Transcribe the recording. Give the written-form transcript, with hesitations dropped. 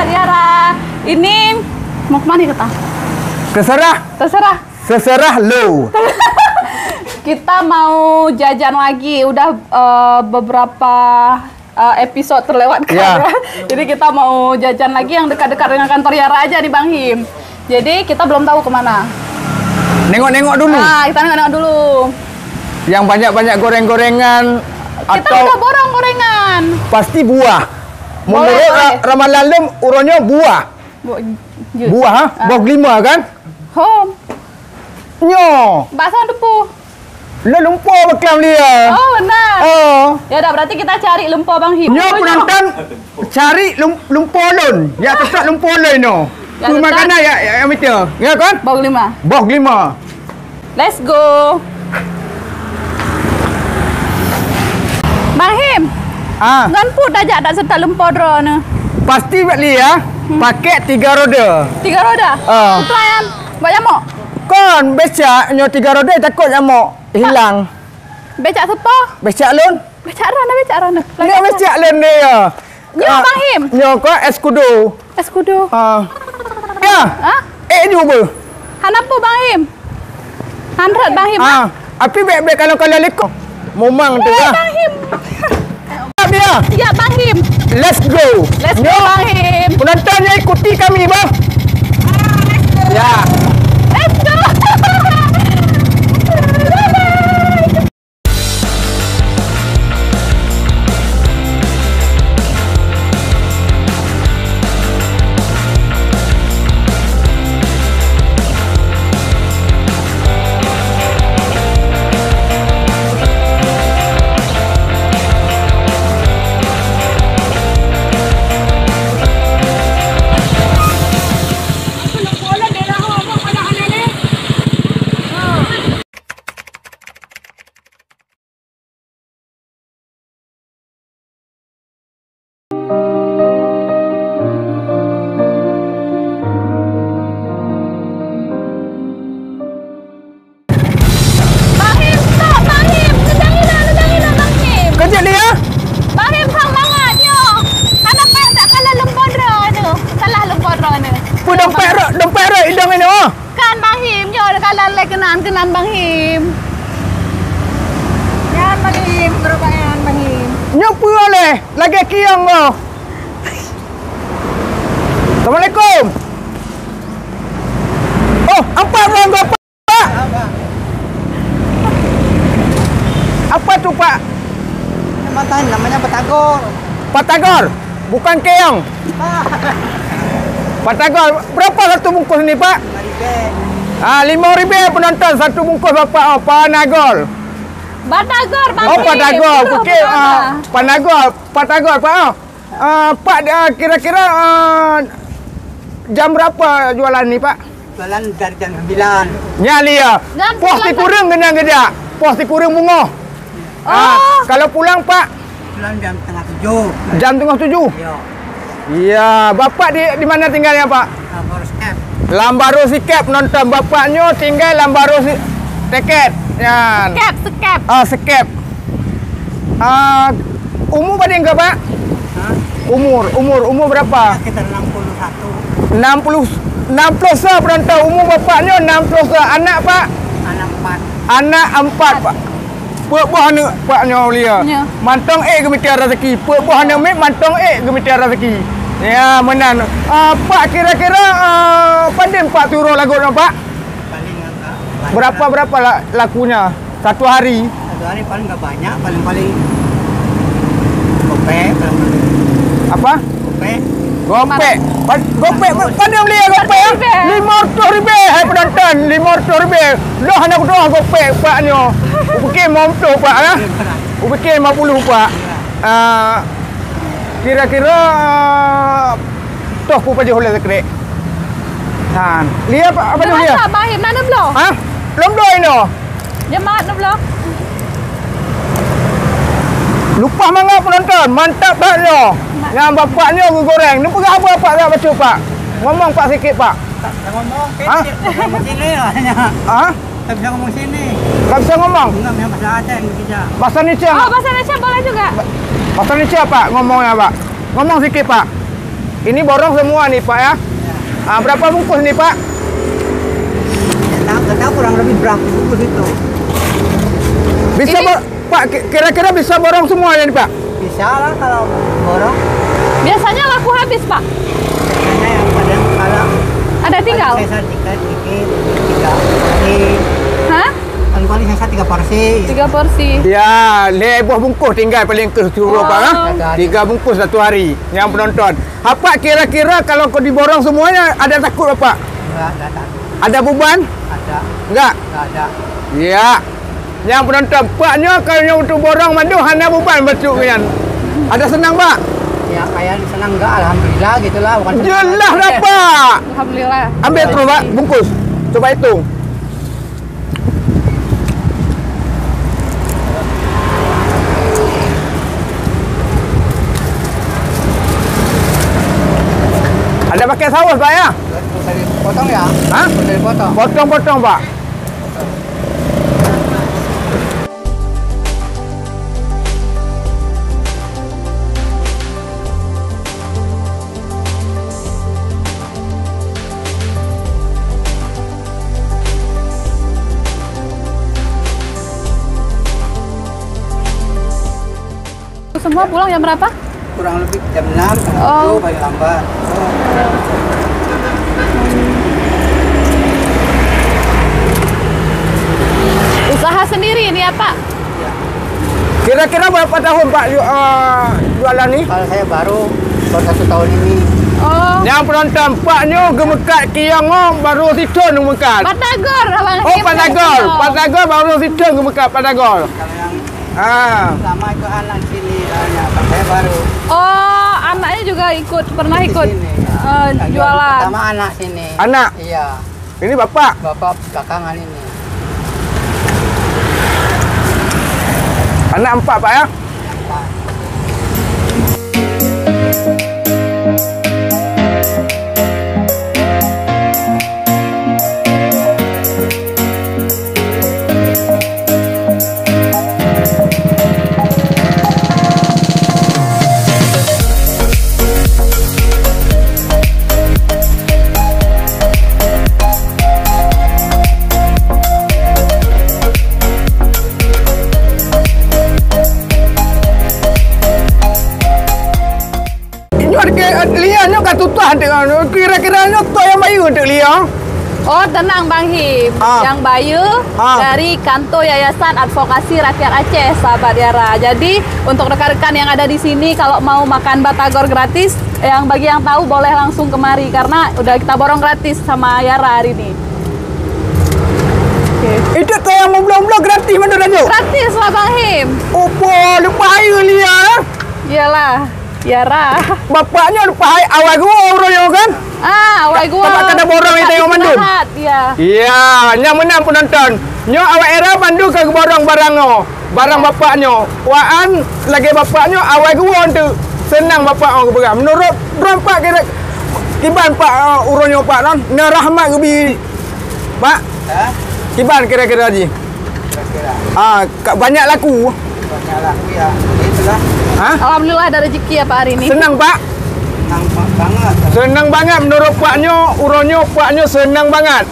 Riara. Ini mau kemana kita? Terserah lo. Kita mau jajan lagi. Udah beberapa episode terlewatkan. Ya. Jadi kita mau jajan lagi yang dekat-dekat dengan kantor Riara aja nih Bang Him. Jadi kita belum tahu kemana. Nengok-nengok dulu. Kita nengok-nengok dulu. Yang banyak-banyak goreng-gorengan. Kita atau udah borong gorengan. Pasti buah. Menurut ramalan lem, uronnya buah. Buah, ha? Buah kelima kan? Home. Nyo. Bakso depu. Lo lumpur bekam dia. Oh, benar. Oh. Ya udah berarti kita cari lumpur Bang Him. Nyo penonton cari lumpur lon. Ya tetap lumpur lon no. Tu makanan ya betul. Ya kan? Bau lima. Bau lima. Let's go. Bang Him. Ngan pun dajak tak serta lumpur drone. Pasti buat dia pakai 3 roda. 3 roda? Itu yang buat nyamuk. Kon becak nyo 3 roda takut nyamuk hilang. Becak sepo? Becak lon? Becak rana, becak rana. Nyo becak lon dia. Nyo Bang Him. Nyo ko eskudo. Eskudo. Ya. Juga. Hanapu Bang Him. 100 Bang Him. Api baik-baik kalau lekok. Momang tu lah. Bang Him. Dia. Ya Bang Him. Let's go. Let's go Bang Him. Penontonnya ikuti kami bang. Ya. Let's go. Dompet rak hidung ini oh. Kan Bang Him, yo kalau kenan Bang Him. Yan Bang Him, berapa yan Bang Him? Nyopu oleh, lagi kiong oh. Assalamualaikum. Oh, apa bang Pak? Apa tu Pak? Namanya Patagor. Patagor, bukan keong. Patagor, berapa satu bungkus ni Pak? RM5 penonton satu bungkus Bapak. Oh, Panagor. Batagor Bang Him. Oh, Patagor. Okey, Patagor Pak. Pak kira-kira jam berapa jualan ni Pak? Jualan dari jam 9. Nyali ya. Pos di kurung kena gedak. Pos di kurung bunga. Kalau pulang Pak? Pulang jam setengah 7. Jam setengah 7? Iya. Iya, Bapak di mana tinggalnya Pak? Lambaru Sikap. Lambaru Sikap nonton. Bapaknya tinggal Lambaru Teket. Yan. Sekep. Sikap. Umur pada enggak Pak? Umur berapa? Sekitar 61. 60 penonton. Umur bapaknya 60. Anak Pak? Anak 4 Pak. Buah ni Paknya Aulia. Mantong gemitian rezeki. Buah ni mantong gemitian rezeki. Ya, menan. Pak kira-kira pandai Pak turun lagu Pak? Paling Berapa lakunya? Satu hari? Satu hari paling enggak banyak, paling gopek, Apa? Gopek. Gopek. Pandai beli gopek ya? RM500. Hai penonton, RM500. Dah anak doa gopek Paknya. Upikir mampu Pak ya? Upikir 50 Pak. Kira-kira toh pun pada hola sekret. Lihat apa tu dia? Masa Bang Him mana belum? Belum doa ini. Jemaat belum? Lupa mangap penonton. Mantap Paknya. Yang bapaknya goreng. Ni pergi apa Pak tak baca Pak? Ngomong Pak sikit Pak. Tak ngomong, ngomong sini lah. Tak bisa ngomong sini. Tak bisa ngomong? Enggak, yang bahasa Aceh saja. Bahasa Indonesia? Oh, bahasa Indonesia boleh juga. Bahasa Indonesia Pak ngomongnya Pak. Ngomong sikit Pak. Ini borong semua nih Pak ya. Berapa bungkus nih Pak? Nggak tahu kurang lebih berapa bungkus itu. Bisa Pak, kira-kira bisa borong semuanya nih Pak? Bisa lah kalau borong. Biasanya laku habis, Pak. Biasanya yang kadang kalau Ada tinggal? saya dikit, tiga porsi. Hah? Paling saya 3 porsi. 3 porsi. Ya, buah bungkus tinggal paling ke suruh Pak ya. 3 bungkus satu hari yang penonton. Apa kira-kira kalau kau diborong semuanya ada takut Bapak? Enggak, ada. Ada beban? Ada. Enggak? Enggak ada. Ya. Yang penonton, Paknya kalau untuk borong madu hanya beban betul kan? Ada senang Pak? Ya kayak senang enggak, alhamdulillah gitulah, bukan senang. Jelas dah Pak. Alhamdulillah. Ambil terus Pak, bungkus. Coba hitung. Ada pakai saus Pak ya? Dari potong ya? Hah? Dari potong. Potong-potong Pak. Semua pulang jam berapa? Kurang lebih jam 6, jam Oh. 7 paling lambat. Usaha sendiri ini ya, Pak? Kira-kira berapa tahun Pak jualan nih? Kalau saya baru 1 tahun ini. Oh. Yang penonton Paknya gemekat kiang baru situ gemekat. Patagor, Abang Oh, Him. Patagor. Patagor baru situ gemekat Patagor. Kalau yang Ah. lama itu anak sini, saya baru. Oh, anaknya juga pernah Di ikut sini. Yang jualan. Pertama anak sini. Anak. Iya. Ini Bapak. Bapak belakangan ini. Anak 4 Pak ya. Liannya kat tutah kira-kira tu yang bayu untuk Liang. Oh, tenang Bang Him. Yang Bayu dari Kantor Yayasan Advokasi Rakyat Aceh, sahabat Yara. Jadi, untuk rekan-rekan yang ada di sini kalau mau makan batagor gratis, bagi yang tahu boleh langsung kemari karena udah kita borong gratis sama Yara hari ini. Itu tu yang belum gratis mana dah tu? Gratis lah Bang Him. Oh, lupa air Liang. Iyalah, Yara. Bapaknya lupa air awal gua orang kan? Awal gua. Tempat kada borong itu yang mandun. Iya. Iya, yang menang penonton. Nyo awak era pandu ke borong barang bapaknya. Waan lagi bapaknya awal gua tu senang bapak orang berang. Menurut berapa kira kiban Pak uronyo Pak non? Ne rahmat gebi. Pak, Hah? kiban kira-kira ji. Kira-kira. Banyak laku. Banyak laku ya. Itulah. Alhamdulillah ada rezeki ya Pak hari ini. Senang Pak. Senang banget. Senang banget menurut Paknya, uronyo Paknya senang banget.